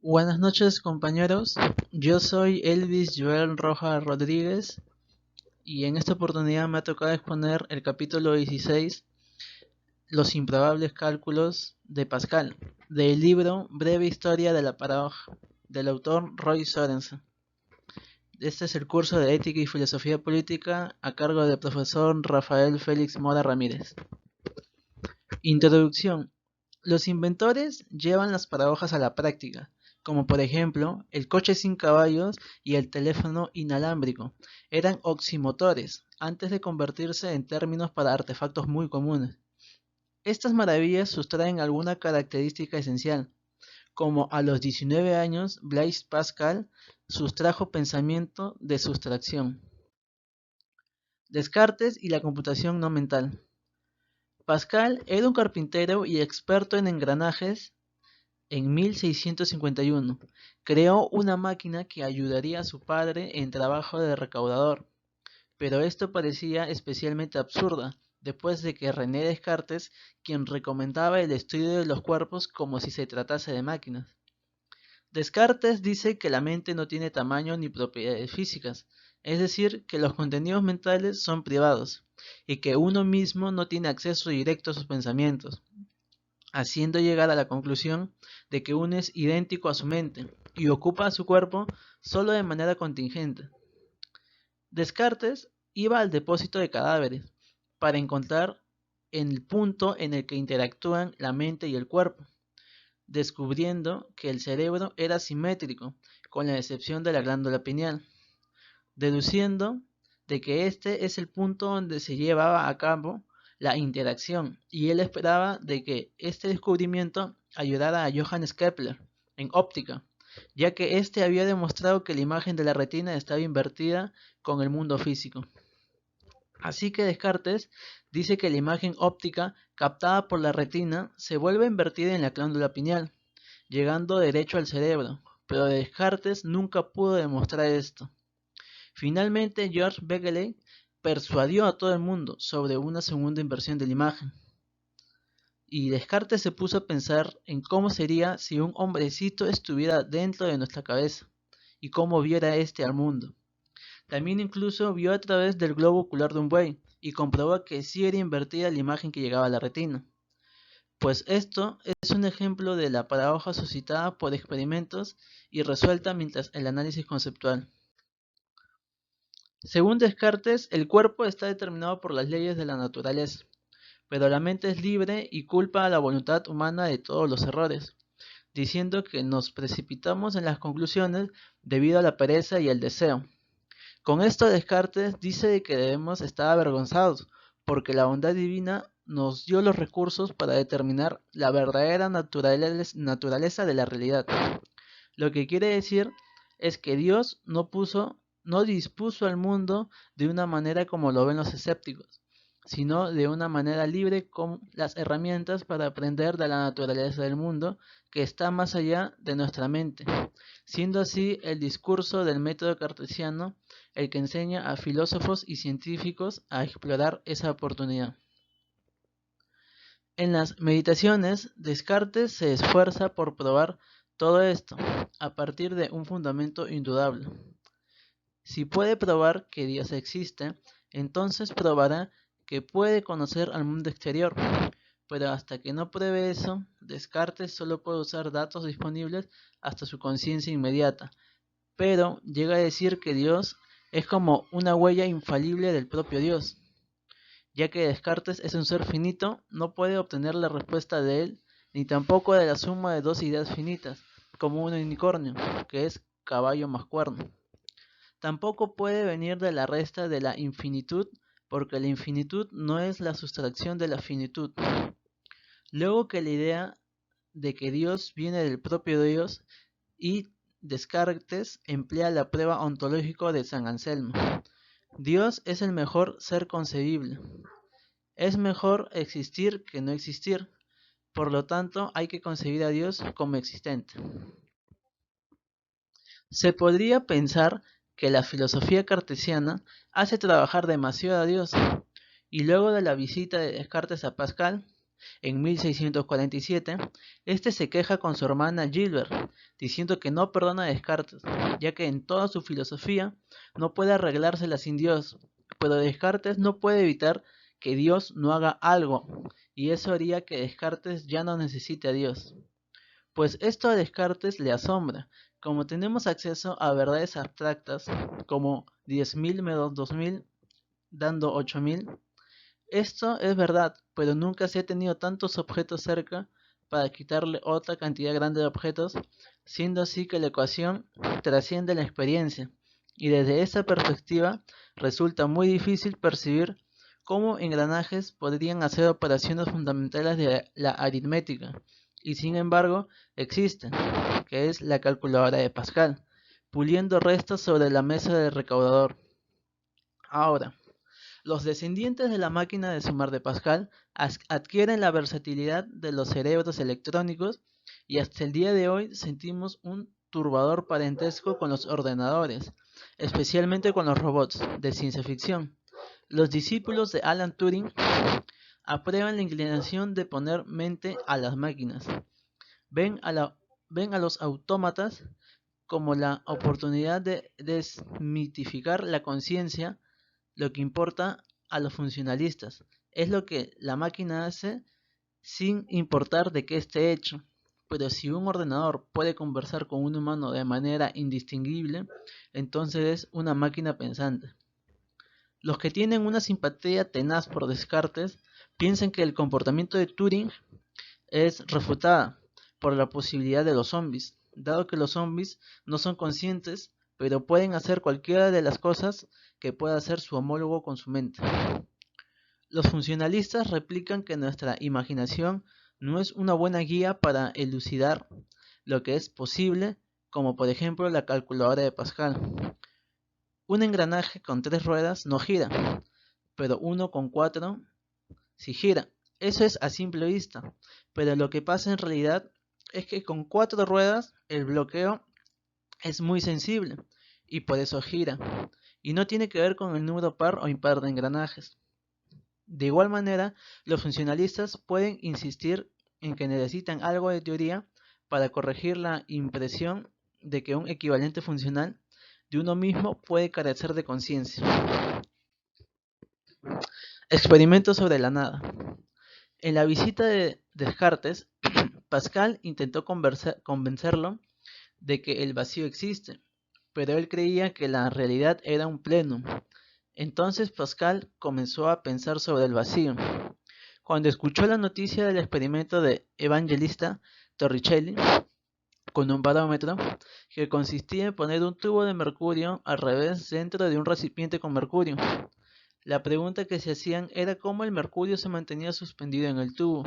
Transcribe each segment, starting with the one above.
Buenas noches, compañeros. Yo soy Elvis Joel Rojas Rodríguez y en esta oportunidad me ha tocado exponer el capítulo 16, Los improbables cálculos de Pascal, del libro Breve Historia de la Paradoja, del autor Roy Sorensen. Este es el curso de Ética y Filosofía Política a cargo del profesor Rafael Félix Mora Ramírez. Introducción. Los inventores llevan las paradojas a la práctica, como por ejemplo el coche sin caballos y el teléfono inalámbrico. Eran oximotores antes de convertirse en términos para artefactos muy comunes. Estas maravillas sustraen alguna característica esencial, como a los 19 años Blaise Pascal sustrajo pensamiento de sustracción. Descartes y la computación no mental. Pascal era un carpintero y experto en engranajes. En 1651, creó una máquina que ayudaría a su padre en trabajo de recaudador, pero esto parecía especialmente absurda, después de que René Descartes, quien recomendaba el estudio de los cuerpos como si se tratase de máquinas. Descartes dice que la mente no tiene tamaño ni propiedades físicas, es decir, que los contenidos mentales son privados, y que uno mismo no tiene acceso directo a sus pensamientos, haciendo llegar a la conclusión de que uno es idéntico a su mente y ocupa a su cuerpo solo de manera contingente. Descartes iba al depósito de cadáveres para encontrar el punto en el que interactúan la mente y el cuerpo, descubriendo que el cerebro era simétrico, con la excepción de la glándula pineal, deduciendo de que este es el punto donde se llevaba a cabo la interacción, y él esperaba de que este descubrimiento ayudara a Johannes Kepler en óptica, ya que éste había demostrado que la imagen de la retina estaba invertida con el mundo físico. Así que Descartes dice que la imagen óptica captada por la retina se vuelve invertida en la glándula pineal, llegando derecho al cerebro, pero Descartes nunca pudo demostrar esto. Finalmente, George Becquerel persuadió a todo el mundo sobre una segunda inversión de la imagen. Y Descartes se puso a pensar en cómo sería si un hombrecito estuviera dentro de nuestra cabeza y cómo viera este al mundo. También incluso vio a través del globo ocular de un buey y comprobó que sí era invertida la imagen que llegaba a la retina. Pues esto es un ejemplo de la paradoja suscitada por experimentos y resuelta mientras el análisis conceptual. Según Descartes, el cuerpo está determinado por las leyes de la naturaleza, pero la mente es libre y culpa a la voluntad humana de todos los errores, diciendo que nos precipitamos en las conclusiones debido a la pereza y el deseo. Con esto Descartes dice que debemos estar avergonzados, porque la bondad divina nos dio los recursos para determinar la verdadera naturaleza de la realidad. Lo que quiere decir es que Dios no dispuso al mundo de una manera como lo ven los escépticos, sino de una manera libre con las herramientas para aprender de la naturaleza del mundo que está más allá de nuestra mente, siendo así el discurso del método cartesiano el que enseña a filósofos y científicos a explorar esa oportunidad. En las meditaciones, Descartes se esfuerza por probar todo esto a partir de un fundamento indudable. Si puede probar que Dios existe, entonces probará que puede conocer al mundo exterior. Pero hasta que no pruebe eso, Descartes solo puede usar datos disponibles hasta su conciencia inmediata. Pero llega a decir que Dios es como una huella infalible del propio Dios. Ya que Descartes es un ser finito, no puede obtener la respuesta de él, ni tampoco de la suma de dos ideas finitas, como un unicornio, que es caballo más cuerno. Tampoco puede venir de la resta de la infinitud, porque la infinitud no es la sustracción de la finitud. Luego que la idea de que Dios viene del propio Dios, y Descartes emplea la prueba ontológica de San Anselmo. Dios es el mejor ser concebible. Es mejor existir que no existir, por lo tanto hay que concebir a Dios como existente. Se podría pensar que la filosofía cartesiana hace trabajar demasiado a Dios, y luego de la visita de Descartes a Pascal, en 1647, este se queja con su hermana Gilbert, diciendo que no perdona a Descartes, ya que en toda su filosofía no puede arreglársela sin Dios, pero Descartes no puede evitar que Dios no haga algo, y eso haría que Descartes ya no necesite a Dios. Pues esto a Descartes le asombra. Como tenemos acceso a verdades abstractas como 10.000 menos 2.000 dando 8.000, esto es verdad, pero nunca se ha tenido tantos objetos cerca para quitarle otra cantidad grande de objetos, siendo así que la ecuación trasciende la experiencia, y desde esa perspectiva resulta muy difícil percibir cómo engranajes podrían hacer operaciones fundamentales de la aritmética, y sin embargo existen, que es la calculadora de Pascal, puliendo restas sobre la mesa del recaudador. Ahora, los descendientes de la máquina de sumar de Pascal adquieren la versatilidad de los cerebros electrónicos y hasta el día de hoy sentimos un turbador parentesco con los ordenadores, especialmente con los robots de ciencia ficción. Los discípulos de Alan Turing aprueban la inclinación de poner mente a las máquinas. Ven a los autómatas como la oportunidad de desmitificar la conciencia. Lo que importa a los funcionalistas es lo que la máquina hace sin importar de qué esté hecho. Pero si un ordenador puede conversar con un humano de manera indistinguible, entonces es una máquina pensante. Los que tienen una simpatía tenaz por Descartes piensan que el comportamiento de Turing es refutada por la posibilidad de los zombies, dado que los zombies no son conscientes, pero pueden hacer cualquiera de las cosas que pueda hacer su homólogo con su mente. Los funcionalistas replican que nuestra imaginación no es una buena guía para elucidar lo que es posible, como por ejemplo la calculadora de Pascal. Un engranaje con 3 ruedas no gira, pero uno con 4 sí gira. Eso es a simple vista, pero lo que pasa en realidad es que con 4 ruedas el bloqueo es muy sensible y por eso gira, y no tiene que ver con el número par o impar de engranajes. De igual manera, los funcionalistas pueden insistir en que necesitan algo de teoría para corregir la impresión de que un equivalente funcional de uno mismo puede carecer de conciencia. Experimento sobre la nada. En la visita de Descartes, Pascal intentó convencerlo de que el vacío existe, pero él creía que la realidad era un plenum. Entonces Pascal comenzó a pensar sobre el vacío. Cuando escuchó la noticia del experimento de Evangelista Torricelli con un barómetro, que consistía en poner un tubo de mercurio al revés dentro de un recipiente con mercurio, la pregunta que se hacían era cómo el mercurio se mantenía suspendido en el tubo,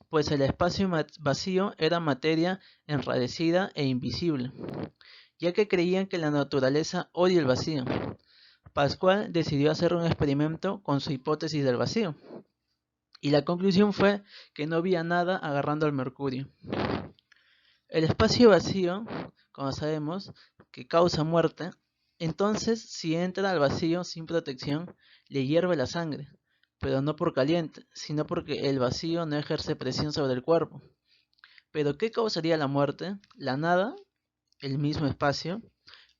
pues el espacio vacío era materia enrarecida e invisible, ya que creían que la naturaleza odia el vacío. Pascal decidió hacer un experimento con su hipótesis del vacío, y la conclusión fue que no había nada agarrando al mercurio. El espacio vacío, como sabemos, que causa muerte, entonces si entra al vacío sin protección, le hierve la sangre, pero no por caliente, sino porque el vacío no ejerce presión sobre el cuerpo. ¿Pero qué causaría la muerte? ¿La nada? ¿El mismo espacio?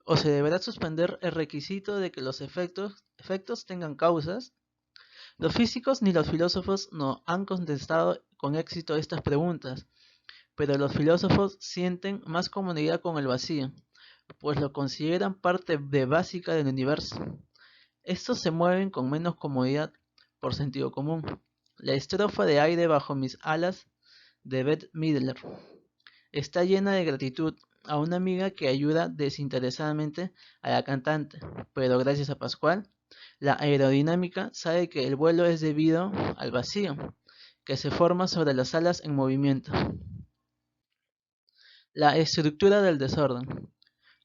¿O se deberá suspender el requisito de que los efectos tengan causas? Los físicos ni los filósofos no han contestado con éxito estas preguntas, pero los filósofos sienten más comodidad con el vacío, pues lo consideran parte básica del universo. Estos se mueven con menos comodidad, por sentido común. La estrofa de Aire bajo mis alas de Bette Midler está llena de gratitud a una amiga que ayuda desinteresadamente a la cantante, pero gracias a Pascual, la aerodinámica sabe que el vuelo es debido al vacío, que se forma sobre las alas en movimiento. La estructura del desorden.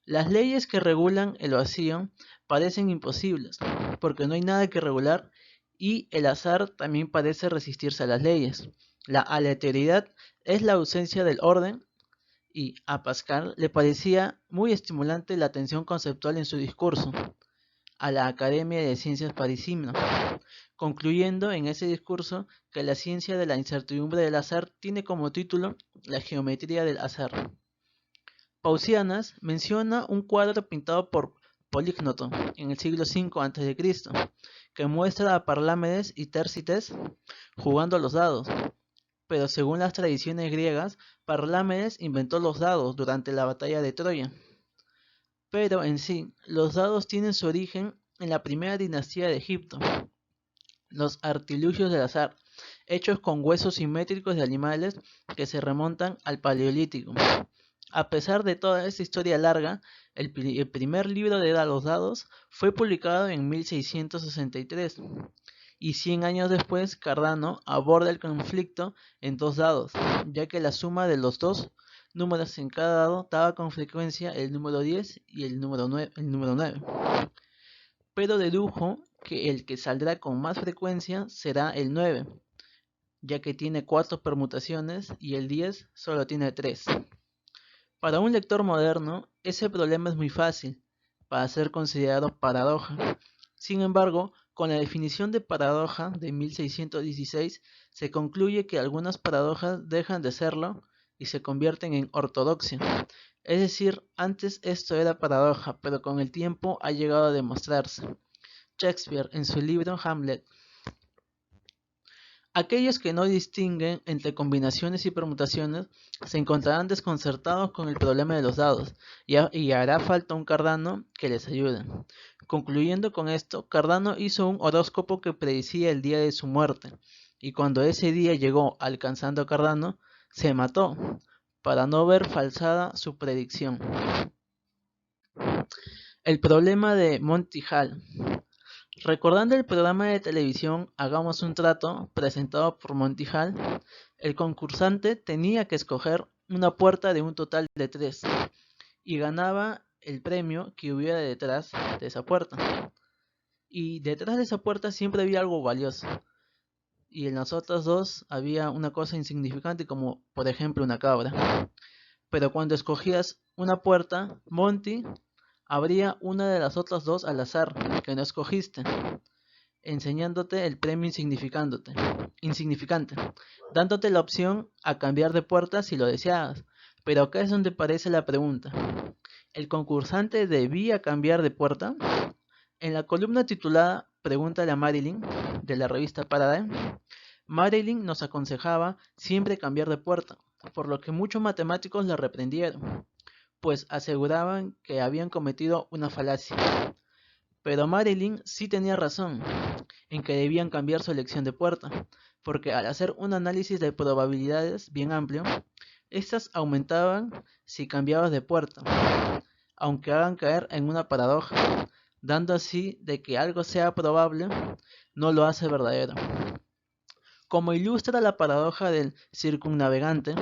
Las leyes que regulan el vacío parecen imposibles, porque no hay nada que regular y el azar también parece resistirse a las leyes. La aleatoriedad es la ausencia del orden y a Pascal le parecía muy estimulante la tensión conceptual en su discurso a la Academia de Ciencias parisina. concluyendo en ese discurso que la ciencia de la incertidumbre del azar tiene como título la geometría del azar. Pausanias menciona un cuadro pintado por Polígnoto en el siglo V a.C., que muestra a Parlámedes y Térsites jugando a los dados. Pero según las tradiciones griegas, Parlámedes inventó los dados durante la batalla de Troya. Pero en sí, los dados tienen su origen en la primera dinastía de Egipto, los artilugios del azar, hechos con huesos simétricos de animales que se remontan al Paleolítico. A pesar de toda esta historia larga, el primer libro de los dados fue publicado en 1663, y 100 años después Cardano aborda el conflicto en dos dados, ya que la suma de los dos números en cada dado daba con frecuencia el número 10 y el número 9. Pero dedujo que el que saldrá con más frecuencia será el 9, ya que tiene 4 permutaciones y el 10 solo tiene 3. Para un lector moderno, ese problema es muy fácil para ser considerado paradoja. Sin embargo, con la definición de paradoja de 1616, se concluye que algunas paradojas dejan de serlo y se convierten en ortodoxia. Es decir, antes esto era paradoja, pero con el tiempo ha llegado a demostrarse. Shakespeare, en su libro Hamlet. Aquellos que no distinguen entre combinaciones y permutaciones se encontrarán desconcertados con el problema de los dados, y hará falta un Cardano que les ayude. Concluyendo con esto, Cardano hizo un horóscopo que predecía el día de su muerte, y cuando ese día llegó alcanzando a Cardano, se mató, para no ver falsada su predicción. El problema de Monty Hall. Recordando el programa de televisión Hagamos un trato, presentado por Monty Hall, el concursante tenía que escoger una puerta de un total de 3 y ganaba el premio que hubiera detrás de esa puerta. Y detrás de esa puerta siempre había algo valioso. Y en las otras dos había una cosa insignificante, como por ejemplo una cabra. Pero cuando escogías una puerta, Monty abría una de las otras dos al azar que no escogiste, enseñándote el premio insignificante, dándote la opción a cambiar de puerta si lo deseabas. Pero acá es donde aparece la pregunta: ¿el concursante debía cambiar de puerta? En la columna titulada Pregúntale a Marilyn, de la revista Paradigm, Marilyn nos aconsejaba siempre cambiar de puerta, por lo que muchos matemáticos la reprendieron, pues aseguraban que habían cometido una falacia. Pero Marilyn sí tenía razón en que debían cambiar su elección de puerta, porque al hacer un análisis de probabilidades bien amplio, estas aumentaban si cambiabas de puerta, aunque hagan caer en una paradoja, dando así de que algo sea probable no lo hace verdadero. Como ilustra la paradoja del circunnavegante,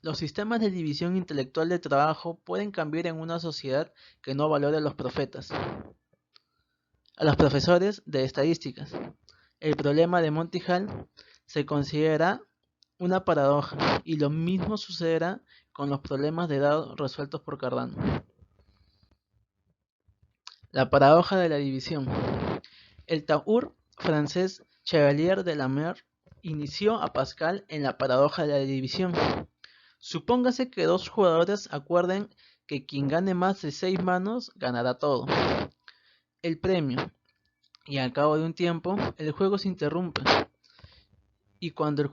los sistemas de división intelectual de trabajo pueden cambiar en una sociedad que no valore a los profesores de estadísticas. El problema de Monty Hall se considera una paradoja, y lo mismo sucederá con los problemas de dados resueltos por Cardano. La paradoja de la división. El taur francés Chevalier de la Mer inició a Pascal en la paradoja de la división. Supóngase que dos jugadores acuerden que quien gane más de 6 manos ganará todo el premio, y al cabo de un tiempo el juego se interrumpe, y cuando el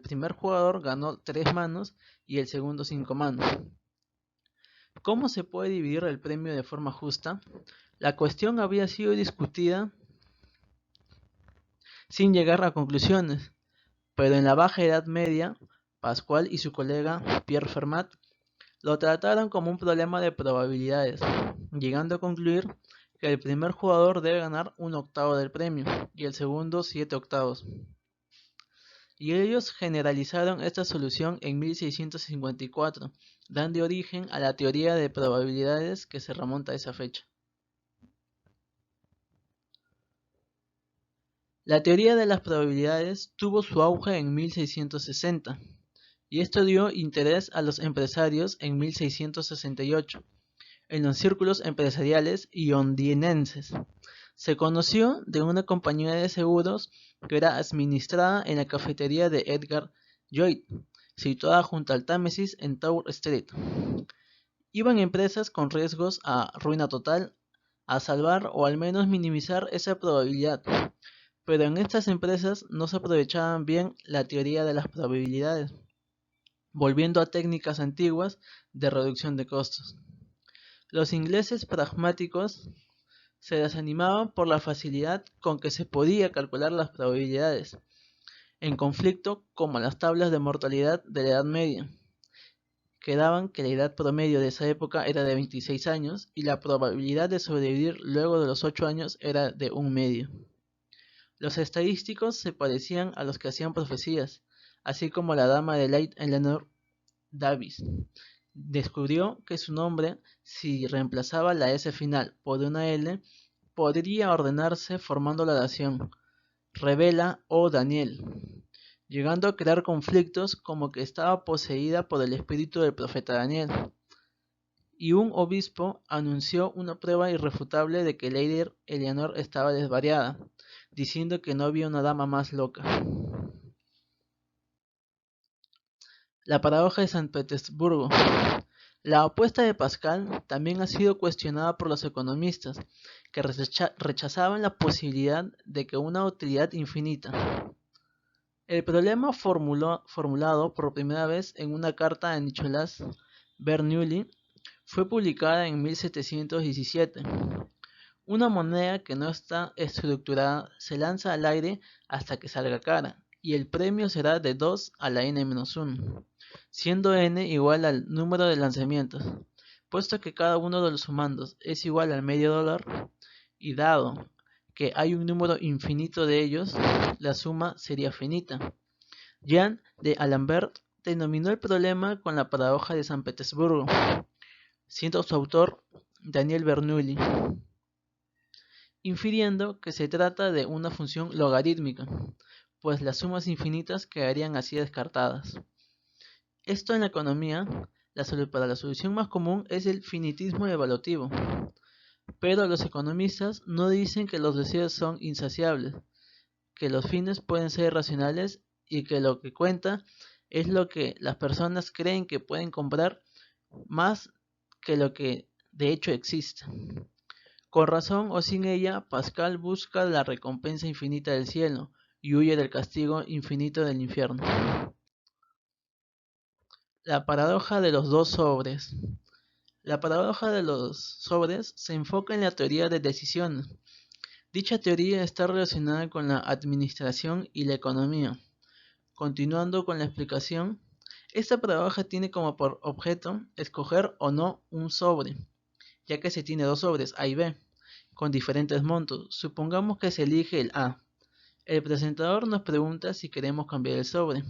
primer jugador ganó 3 manos y el segundo 5 manos. ¿Cómo se puede dividir el premio de forma justa? La cuestión había sido discutida sin llegar a conclusiones, pero en la Baja Edad Media, Pascual y su colega Pierre Fermat lo trataron como un problema de probabilidades, llegando a concluir que el primer jugador debe ganar 1/8 del premio y el segundo 7/8. Y ellos generalizaron esta solución en 1654, dando origen a la teoría de probabilidades que se remonta a esa fecha. La teoría de las probabilidades tuvo su auge en 1660, y esto dio interés a los empresarios en 1668, en los círculos empresariales londinenses. Se conoció de una compañía de seguros que era administrada en la cafetería de Edgar Lloyd, situada junto al Támesis en Tower Street. Iban empresas con riesgos a ruina total a salvar o al menos minimizar esa probabilidad, pero en estas empresas no se aprovechaban bien la teoría de las probabilidades, volviendo a técnicas antiguas de reducción de costos. Los ingleses pragmáticos se desanimaban por la facilidad con que se podía calcular las probabilidades, en conflicto como las tablas de mortalidad de la Edad Media, que daban que la edad promedio de esa época era de 26 años y la probabilidad de sobrevivir luego de los 8 años era de un medio. Los estadísticos se parecían a los que hacían profecías, así como la dama de Light Eleanor Davis descubrió que su nombre, si reemplazaba la S final por una L, podría ordenarse formando la oración Revela, oh Daniel, llegando a crear conflictos como que estaba poseída por el espíritu del profeta Daniel. Y un obispo anunció una prueba irrefutable de que Lady Eleanor estaba desvariada, diciendo que no había una dama más loca. La paradoja de San Petersburgo. La apuesta de Pascal también ha sido cuestionada por los economistas, que rechazaban la posibilidad de que una utilidad infinita. El problema formulado por primera vez en una carta de Nicolas Bernoulli fue publicada en 1717. Una moneda que no está estructurada se lanza al aire hasta que salga cara, y el premio será de 2 a la n-1, siendo n igual al número de lanzamientos. Puesto que cada uno de los sumandos es igual al medio dólar, y dado que hay un número infinito de ellos, la suma sería finita. Jean de Alembert denominó el problema con la paradoja de San Petersburgo, siendo su autor Daniel Bernoulli, infiriendo que se trata de una función logarítmica, pues las sumas infinitas quedarían así descartadas. Esto en la economía, para la solución más común es el finitismo evaluativo, pero los economistas no dicen que los deseos son insaciables, que los fines pueden ser racionales y que lo que cuenta es lo que las personas creen que pueden comprar más que lo que de hecho existe. Con razón o sin ella, Pascal busca la recompensa infinita del cielo y huye del castigo infinito del infierno. La paradoja de los dos sobres. La paradoja de los sobres se enfoca en la teoría de decisiones. Dicha teoría está relacionada con la administración y la economía. Continuando con la explicación, esta paradoja tiene como por objeto escoger o no un sobre, ya que se tiene dos sobres A y B, con diferentes montos. Supongamos que se elige el A. El presentador nos pregunta si queremos cambiar el sobre,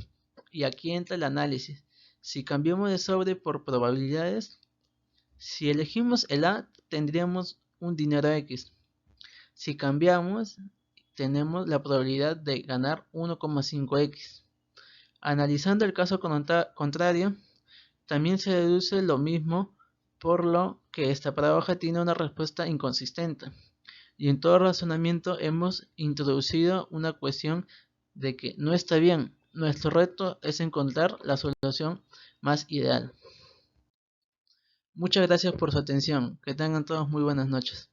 y aquí entra el análisis. Si cambiamos de sobre por probabilidades, si elegimos el A, tendríamos un dinero X. Si cambiamos, tenemos la probabilidad de ganar 1,5X. Analizando el caso contrario, también se deduce lo mismo, por lo que esta paradoja tiene una respuesta inconsistente. Y en todo razonamiento hemos introducido una cuestión de que no está bien. Nuestro reto es encontrar la solución más ideal. Muchas gracias por su atención. Que tengan todos muy buenas noches.